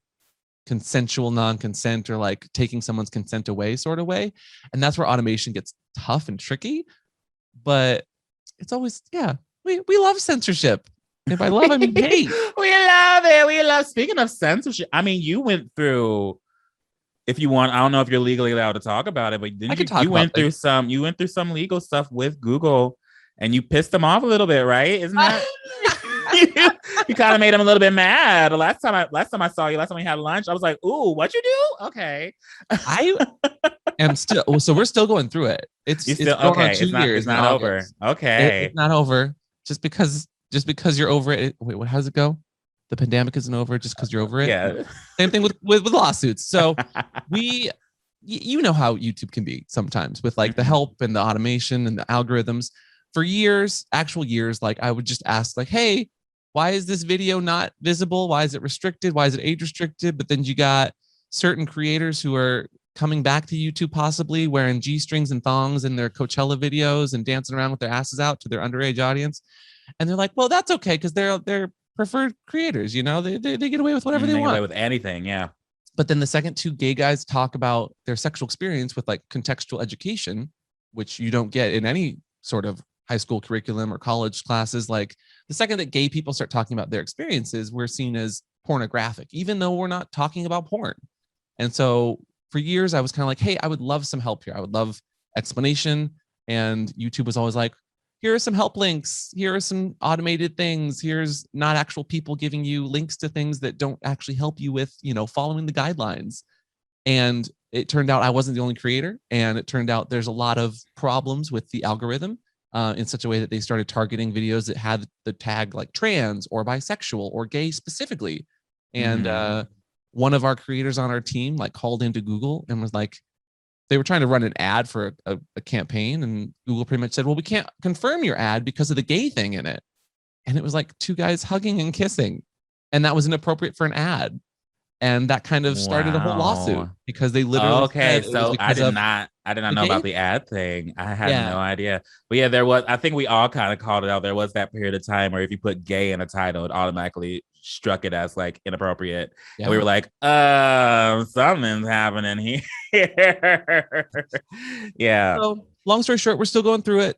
consensual non-consent or like taking someone's consent away sort of way. And that's where automation gets tough and tricky. But it's always, we love censorship. If I love, I mean hate. We love it. We love. Speaking of censorship, I mean, you went through. If you want, I don't know if you're legally allowed to talk about it, but you went through some legal stuff with Google, and you pissed them off a little bit, right? Isn't that? you kind of made them a little bit mad. Last time I saw you, last time we had lunch, I was like, "Ooh, what'd you do?" Okay. I am still. So we're still going through it. It's still okay. It's not over. Okay. It's not over. Just because you're over it. Wait, how does it go? The pandemic isn't over just because you're over it. Yeah. Same thing with lawsuits. So you know how YouTube can be sometimes with like the help and the automation and the algorithms. For years, actual years, like I would just ask like, hey, why is this video not visible? Why is it restricted? Why is it age restricted? But then you got certain creators who are coming back to YouTube, possibly wearing G-strings and thongs in their Coachella videos and dancing around with their asses out to their underage audience. And they're like, well, that's okay because they're preferred creators, they get away with whatever they want. Get away with anything, yeah. But then the second two gay guys talk about their sexual experience with like contextual education, which you don't get in any sort of high school curriculum or college classes. Like the second that gay people start talking about their experiences, we're seen as pornographic, even though we're not talking about porn. And so for years, I was kind of like, hey, I would love some help here. I would love explanation. And YouTube was always like, here are some help links. Here are some automated things. Here's not actual people giving you links to things that don't actually help you with, following the guidelines. And it turned out I wasn't the only creator. And it turned out there's a lot of problems with the algorithm in such a way that they started targeting videos that had the tag like trans or bisexual or gay specifically. And one of our creators on our team like called into Google and was like, they were trying to run an ad for a campaign, and Google pretty much said, well, we can't confirm your ad because of the gay thing in it. And it was like two guys hugging and kissing, and that was inappropriate for an ad. And that kind of started a whole lawsuit because they literally okay. So I did not know about the ad thing. I had no idea. But yeah, I think we all kind of called it out. There was that period of time where if you put gay in a title, it automatically struck it as like inappropriate. Yeah. And we were like, something's happening here. Yeah. So long story short, we're still going through it.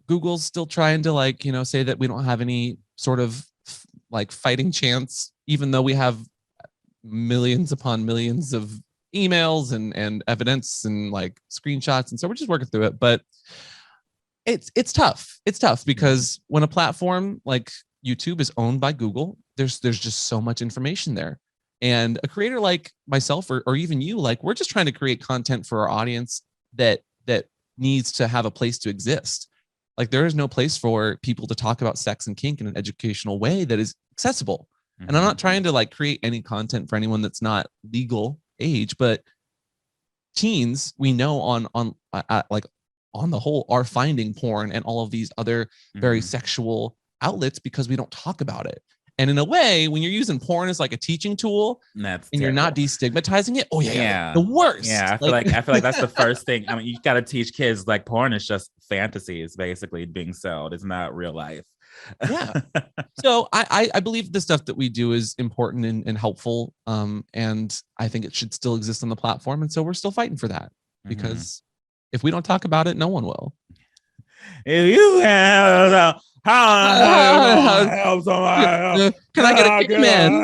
Google's still trying to say that we don't have any sort of like fighting chance, even though we have millions upon millions of emails and evidence and like screenshots. And so we're just working through it, but it's tough. It's tough because when a platform like YouTube is owned by Google, there's just so much information there. And a creator like myself or even you, like we're just trying to create content for our audience that needs to have a place to exist. Like there is no place for people to talk about sex and kink in an educational way that is accessible. And I'm not trying to like create any content for anyone that's not legal age, but teens we know on the whole are finding porn and all of these other very sexual outlets because we don't talk about it. And in a way, when you're using porn as like a teaching tool you're not destigmatizing it, the worst. Yeah, I feel like that's the first thing. I mean, you got to teach kids like porn is just fantasies basically being sold. It's not real life. Yeah. So I believe the stuff that we do is important and helpful. And I think it should still exist on the platform. And so we're still fighting for that because if we don't talk about it, no one will. If you have help somebody, can I get a kick, man?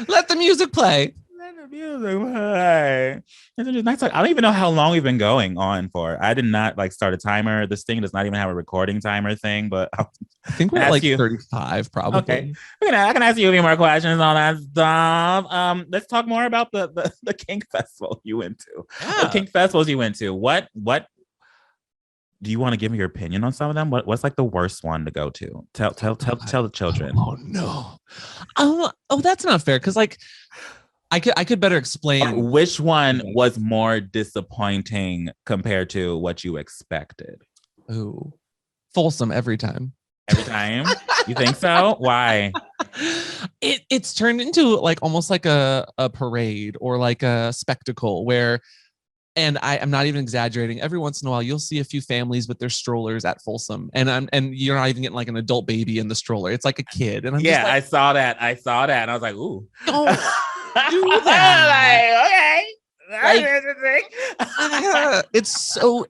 Let the music play. It's nice. I don't even know how long we've been going on for. I did not like start a timer. This thing does not even have a recording timer thing, but I think we're at like 35 probably. Okay. I can ask you a few more questions on that stuff. Let's talk more about the Kink festival you went to. Yeah. The Kink festivals you went to. What do you want to give me your opinion on some of them? What's like the worst one to go to? Tell the children. Oh no. Oh, that's not fair. Cause like I could better explain which one was more disappointing compared to what you expected. Ooh, Folsom every time. Every time? You think so? Why? It's turned into like almost like a parade or like a spectacle where, and I'm not even exaggerating, every once in a while you'll see a few families with their strollers at Folsom, and you're not even getting like an adult baby in the stroller. It's like a kid. And I'm just like, I saw that, and I was like, ooh. Don't do that. Okay. It's so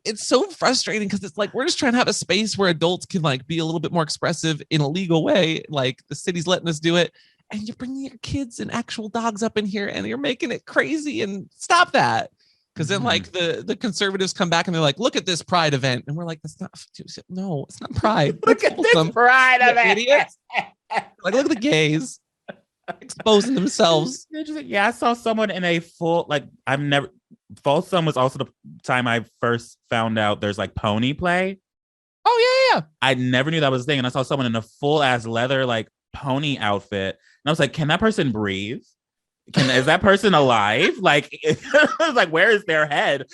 frustrating because it's like we're just trying to have a space where adults can like be a little bit more expressive in a legal way. Like the city's letting us do it, and you're bringing your kids and actual dogs up in here, and you're making it crazy. And stop that, because then like the conservatives come back and they're like, look at this pride event, and we're like, that's not. No, it's not pride. Look at this pride event, idiots. Like look at the gays exposing themselves. Yeah, I saw someone in a full like Folsom was also the time I first found out there's like pony play. Oh yeah. I never knew that was a thing, and I saw someone in a full ass leather like pony outfit, and I was like, can that person breathe? Is that person alive? Like, like where is their head?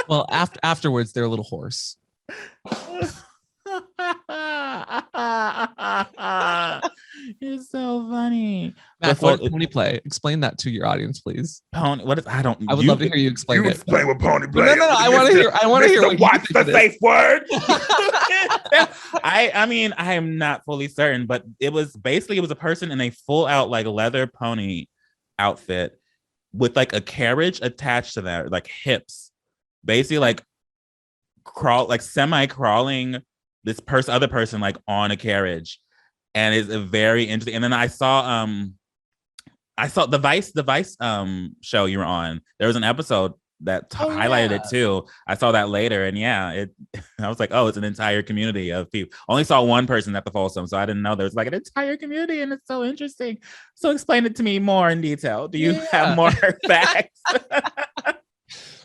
Well, afterwards they're a little hoarse. It's so funny. Matt, what pony play? Explain that to your audience, please. Pony. What is? I would love to hear you explain it. Explain what pony play. No. I want to hear. What's the safe word? I mean, I am not fully certain, but it was a person in a full out like leather pony outfit with like a carriage attached to that, like hips, basically like semi crawling this other person like on a carriage, and it's a very interesting. And then I saw the Vice show you were on. There was an episode that highlighted it too. I saw that later, and I was like, oh, it's an entire community of people. Only saw one person at the Folsom, so I didn't know there was like an entire community, and it's so interesting. So explain it to me more in detail. Do you have more facts?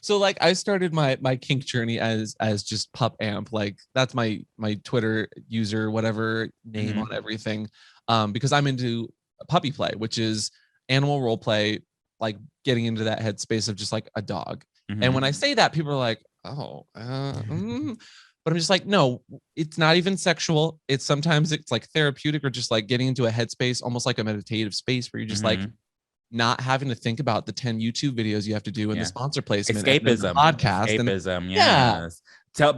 So like I started my kink journey as just pup amp. Like that's my Twitter user, whatever name on everything. Because I'm into puppy play, which is animal role play, like getting into that headspace of just like a dog. And when I say that, people are like, oh, but I'm just like, no, it's not even sexual. Sometimes it's like therapeutic, or just like getting into a headspace, almost like a meditative space where you're just like not having to think about the 10 YouTube videos you have to do in the sponsor placement, escapism, podcast, escapism. Yes.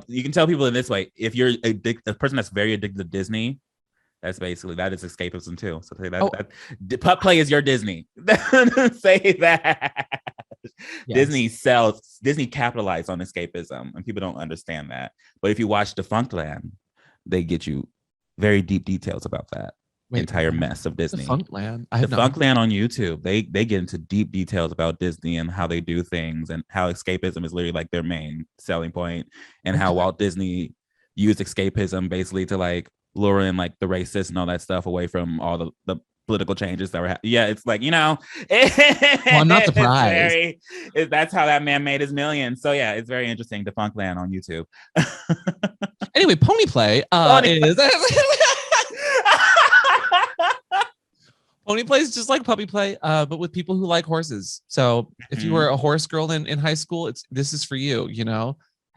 You can tell people in this way, if you're a person that's very addicted to Disney, that is escapism too. So say that pup play is your Disney. Say that. Yes. Disney capitalized on escapism, and people don't understand that. But if you watch Defunctland, they get you very deep details about that entire mess of Disney. Defunctland on YouTube. They get into deep details about Disney and how they do things, and how escapism is literally like their main selling point, and how Walt Disney used escapism basically to like lure in like the racists and all that stuff away from all the political changes that were it's like, well, I'm not surprised. That's how that man made his millions. So yeah, it's very interesting. Defunctland on YouTube. Anyway, pony play is pony play is just like puppy play, but with people who like horses. So if you were a horse girl in high school, this is for you,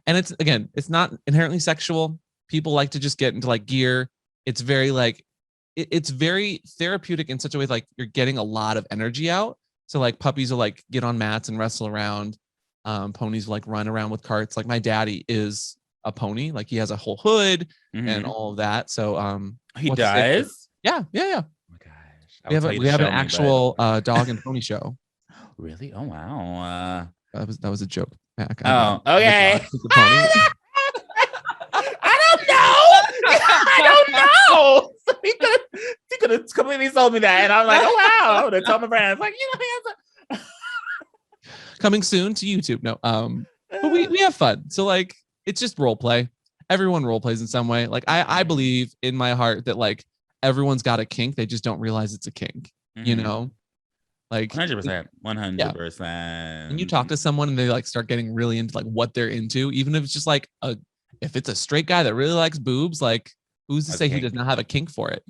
and it's not inherently sexual. People like to just get into like gear. It's very like, it's very therapeutic in such a way, like you're getting a lot of energy out. So like puppies will like get on mats and wrestle around. Ponies will like run around with carts. Like my daddy is a pony. Like he has a whole hood and all of that. So he does. Yeah. Oh my gosh. We have an actual dog and pony show. Really? Oh wow. That was a joke, Mac. Oh, okay. I don't know. So he could have completely sold me that, and I'm like, oh wow. I would have told my friends, like, coming soon to YouTube. No, but we have fun. So like, it's just role play. Everyone role plays in some way. Like I believe in my heart that like everyone's got a kink. They just don't realize it's a kink. Like 100%. When you talk to someone and they like start getting really into like what they're into, even if it's just like if it's a straight guy that really likes boobs, like who's to say he does not have a kink for it?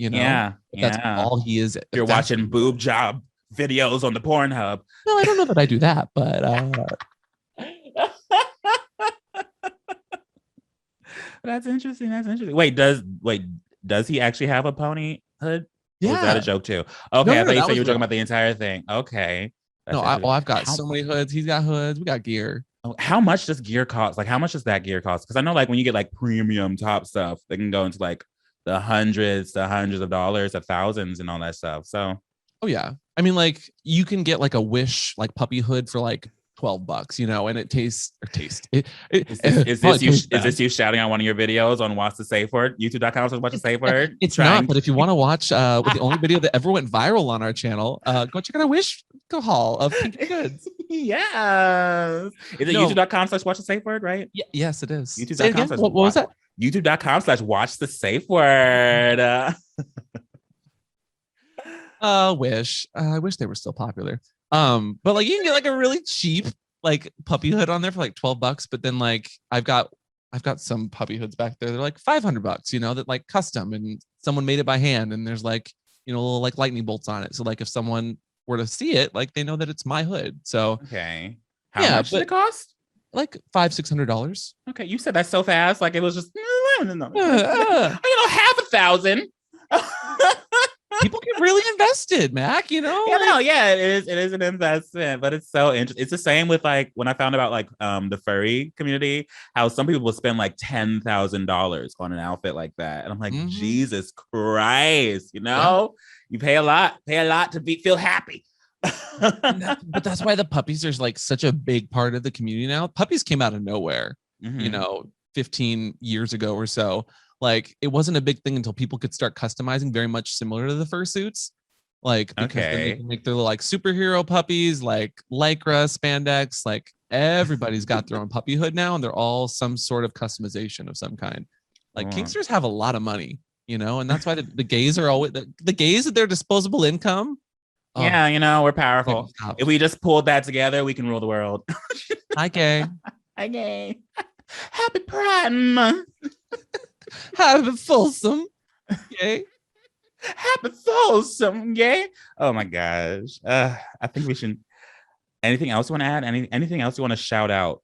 That's all he is. You're watching boob job videos on the Pornhub. No, I don't know that I do that, but that's interesting. Wait, does he actually have a pony hood? Yeah. Or was that a joke too? Okay, No, I thought you said you were talking about the entire thing. Okay. I've got so many hoods. He's got hoods. We got gear. How much does gear cost? Like, how much does that gear cost? Because I know, like, when you get like premium top stuff, they can go into like the hundreds of dollars, of thousands, and all that stuff. So, oh yeah, I mean, like, you can get like a Wish like puppy hood for like $12, and it tastes. Is this you shouting on one of your videos on Watch the Safeword? YouTube.com/Watch the Safeword. It's not, but if you want to watch with the only video that ever went viral on our channel, go check out our Wish haul of Kink goods. Yes. Is it YouTube.com/Watch the Safeword, right? Yes, it is. YouTube.com. What was that? YouTube.com/Watch the Safeword. Wish. I wish they were still popular. But like you can get like a really cheap like puppy hood on there for like $12, but then like I've got some puppy hoods back there. They're like $500, that like custom, and someone made it by hand, and there's like, little like lightning bolts on it. So like if someone were to see it, like they know that it's my hood. So okay. How much did it cost? Like $500-$600. Okay, you said that so fast, like it was just half $1,000. People get really invested, Mac, you know? Yeah, it is an investment, but it's so interesting. It's the same with like when I found about like the furry community, how some people will spend like $10,000 on an outfit like that. And I'm like, Jesus Christ, you know, you pay a lot to feel happy. But that's why the puppies are like such a big part of the community now. Puppies came out of nowhere, you know, 15 years ago or so. Like it wasn't a big thing until people could start customizing very much similar to the fursuits. Like, because then they can make their little like superhero puppies, like lycra, spandex, like everybody's got their own puppy hood now, and they're all some sort of customization of some kind. Like Kinksters have a lot of money, you know, and that's why the gays are always the gays at their disposable income. Yeah, you know, we're powerful. If we just pulled that together, we can rule the world. Hi, gay. Hi, gay. Happy Pride Month. Happy Folsom. Yay. Happy Folsom. Yay. Oh my gosh. I think we should. Anything else you want to add? Anything else you want to shout out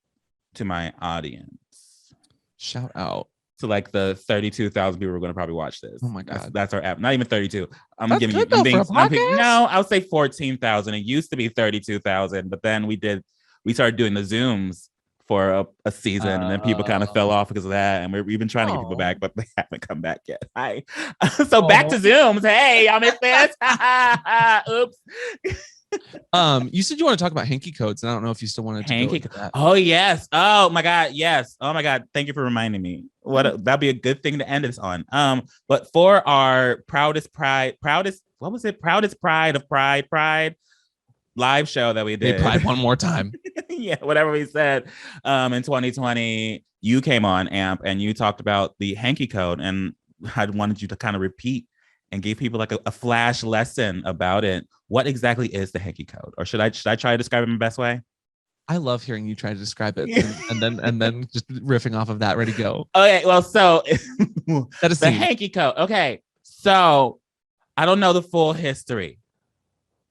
to my audience? Shout out to like the 32,000 people who are going to probably watch this. Oh my God. That's our app. Not even 32. That's giving good, you. No, I would say 14,000. It used to be 32,000, but then we started doing the Zooms for a season, and then people kind of fell off because of that. And we've been trying to get people back, but they haven't come back yet. Hi. So back to Zooms. Hey, y'all missed this. Oops. You said you want to talk about hanky codes, and I don't know if you still wanted to hanky go that. Oh yes. Oh my God. Yes. Oh my God. Thank you for reminding me. That'd be a good thing to end this on. But for our proudest pride of pride live show that we did. They pride one more time. Yeah, whatever we said. In 2020, you came on AMP and you talked about the hanky code, and I wanted you to kind of repeat and give people like a flash lesson about it. What exactly is the hanky code? Or should I try to describe it in the best way? I love hearing you try to describe it and then just riffing off of that. Ready to go. Okay, well, so that is the hanky code. Okay, so I don't know the full history,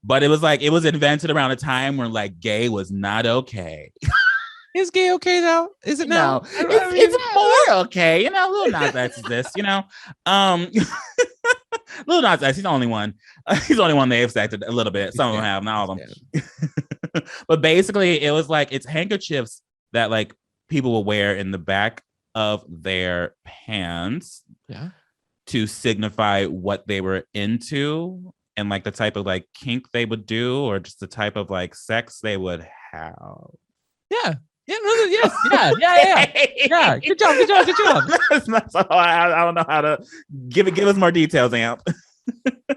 but it was invented around a time when like gay was not okay. Is gay okay now? Is it now? No, it's more okay. You know, Lil Nas X is this, you know. Lil Nas X, he's the only one. He's the only one they've acted a little bit. Some of them have, not all of them. But basically, it was like it's handkerchiefs that like people will wear in the back of their pants, to signify what they were into and like the type of like kink they would do, or just the type of like sex they would have. Yeah. Yeah, no, yes, yeah. Good job. That's not so, I don't know how to give us more details, Amp.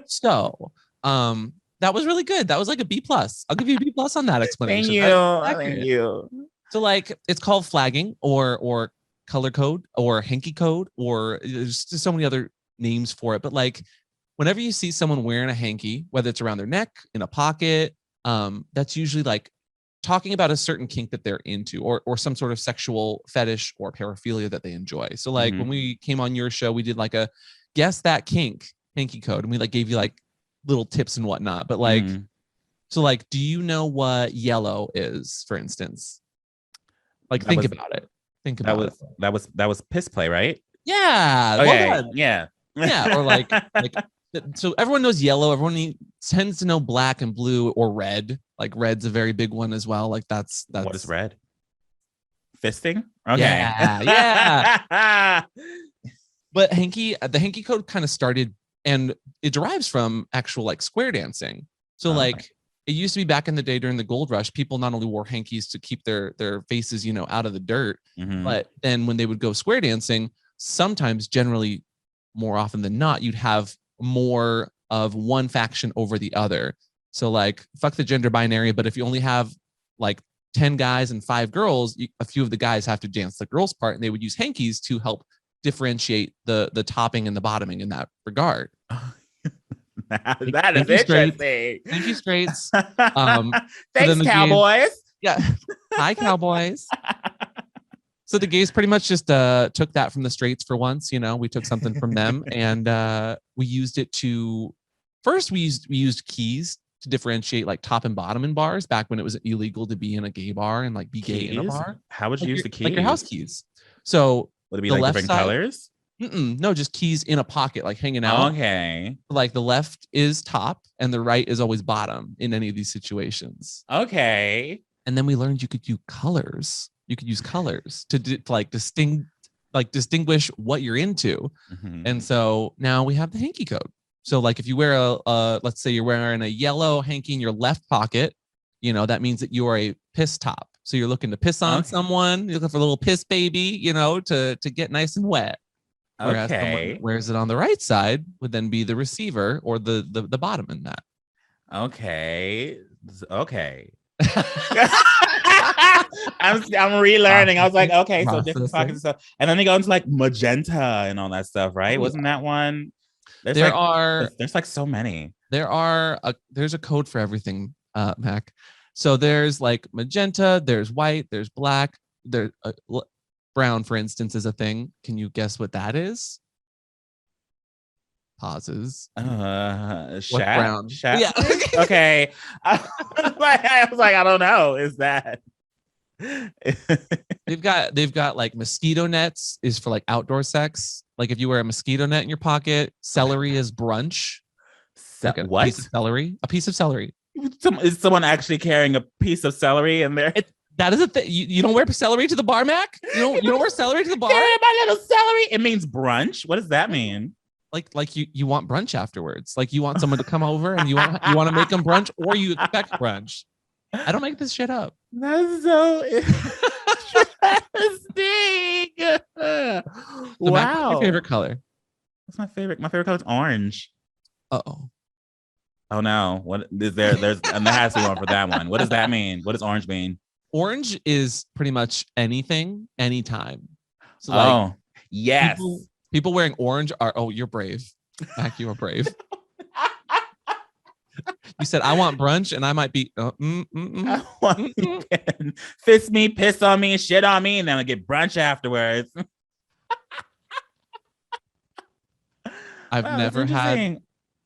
So, that was really good. That was like a B+. I'll give you a B+ on that explanation. Thank you. So, like, it's called flagging or color code or hanky code, or there's just so many other names for it. But like, whenever you see someone wearing a hanky, whether it's around their neck, in a pocket, that's usually like talking about a certain kink that they're into, or some sort of sexual fetish or paraphilia that they enjoy. So like when we came on your show, we did like a guess that kink hanky code, and we like gave you like little tips and whatnot. But like, so like, do you know what yellow is, for instance? Like, think about it. That was piss play, right? Yeah. Okay. Well, yeah. Or like so everyone knows yellow. Everyone tends to know black and blue or red. Like red's a very big one as well. Like that's what is red? Fisting? Okay. Yeah. But the hanky code kind of started, and it derives from actual like square dancing. So like it used to be back in the day during the gold rush, people not only wore hankies to keep their faces, you know, out of the dirt, but then when they would go square dancing, sometimes, generally more often than not, you'd have more of one faction over the other. So like, fuck the gender binary, but if you only have like 10 guys and 5 girls, a few of the guys have to dance the girls' part, and they would use hankies to help differentiate the topping and the bottoming in that regard. That is interesting. Thank you, straights. Thanks, cowboys. Yeah. Hi, cowboys. So the gays pretty much just took that from the straights for once. You know, we took something from them, and we used it to. First, we used keys to differentiate like top and bottom in bars back when it was illegal to be in a gay bar and like be gay in a bar. How would you use the keys? Like your house keys. So would it be like different colors? No, just keys in a pocket, like hanging out. Okay. Like the left is top and the right is always bottom in any of these situations. Okay. And then we learned you could use colors. You could use colors to distinguish what you're into. Mm-hmm. And so now we have the hanky code. So like if you wear let's say you're wearing a yellow hanky in your left pocket, you know, that means that you are a piss top. So you're looking to piss on someone, you're looking for a little piss baby, you know, to get nice and wet. Whereas someone wears it on the right side would then be the receiver or the bottom in that. Okay. I'm relearning. I was like, okay, so different pockets and stuff. And then they go into like magenta and all that stuff, right? Wasn't that one? There's like so many. There's a code for everything, Mac. So there's like magenta, there's white, there's black, there's brown, for instance, is a thing. Can you guess what that is? Pauses. Shat. Brown? Shat. Yeah. Okay. I was like, I don't know. Is that? They've got like mosquito nets is for like outdoor sex. Like if you wear a mosquito net in your pocket, celery is brunch. What? A piece of celery. Is someone actually carrying a piece of celery in there? That is a thing. You don't wear celery to the bar, Mac? You don't wear celery to the bar? Carry my little celery. It means brunch. What does that mean? Like you want brunch afterwards. Like you want someone to come over and you want to make them brunch, or you expect brunch. I don't make this shit up. That's so interesting. So Wow. Mac, what's your favorite color? What's my favorite? My favorite color is orange. Uh-oh. Oh no. What is there? And there has to be one for that one. What does that mean? What does orange mean? Orange is pretty much anything, anytime. So like, yes. People wearing orange are, you're brave. Mac, you are brave. You said, I want brunch, and I might be, I want fist me, piss on me, shit on me, and then I get brunch afterwards. I've never had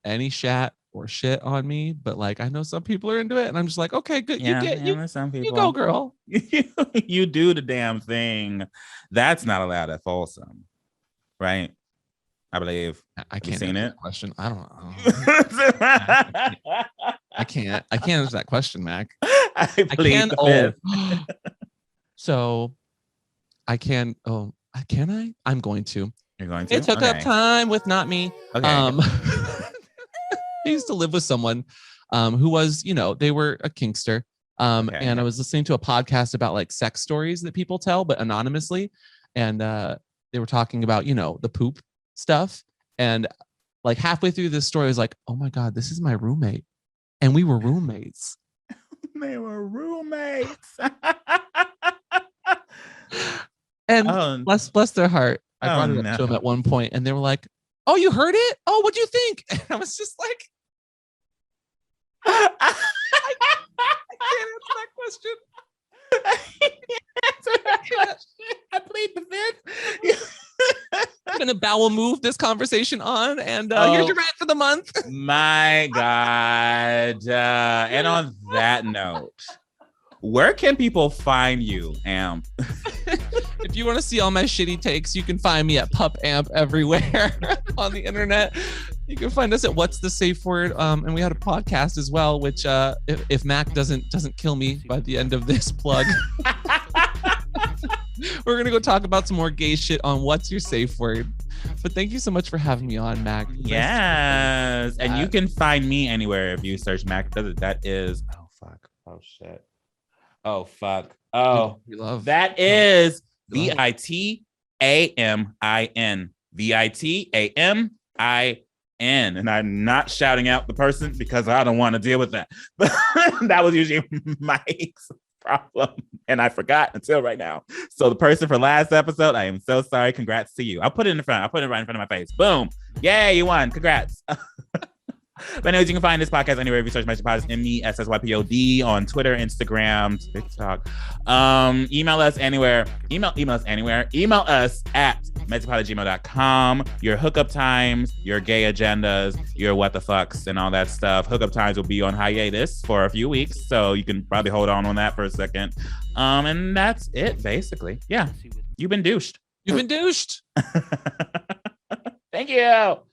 any shat or shit on me, but like, I know some people are into it, and I'm just like, okay, good. Yeah, some people. You go, girl. You do the damn thing. That's not allowed at Folsom. Right, I believe. I can't seen answer it. That question. I don't know. I can't answer that question, Mac. I can. So I can. Oh, can I? I'm going to. You're going to. It took up time with not me. Okay. I used to live with someone who was, they were a kinkster. And I was listening to a podcast about like sex stories that people tell, but anonymously. And they were talking about, the poop stuff. And like halfway through this story, I was like, oh my God, this is my roommate. And we were roommates. They were roommates. And bless their heart. I brought it up to them at one point and they were like, oh, you heard it? Oh, what'd you think? And I was just like, I can't answer that question. I plead the fifth. I'm gonna bowel move this conversation on, and here's your rant for the month. My God. And on that note, where can people find you, Amp? If you want to see all my shitty takes, you can find me at Pup Amp everywhere on the internet. You can find us at What's the Safe Word, and we had a podcast as well, which if Mac doesn't kill me by the end of this plug, we're gonna go talk about some more gay shit on What's Your Safe Word. But thank you so much for having me on, Mac. Yes, and you can find me anywhere if you search Mac. That is shit. Oh fuck. Oh, that is VITAMIN. VITAMIN. And I'm not shouting out the person because I don't want to deal with that. But that was usually Mike's problem. And I forgot until right now. So the person for last episode, I am so sorry. Congrats to you. I'll put it in front. I'll put it right in front of my face. Boom. Yay, you won. Congrats. But anyways, you can find this podcast anywhere if you search MessyPod. It's MessyPod on Twitter, Instagram, TikTok. Email us anywhere. Email us anywhere. Email us at MessyPod@gmail.com. Your hookup times, your gay agendas, your what the fucks and all that stuff. Hookup times will be on hiatus for a few weeks, so you can probably hold on that for a second. And that's it, basically. Yeah, you've been douched. You've been douched. Thank you.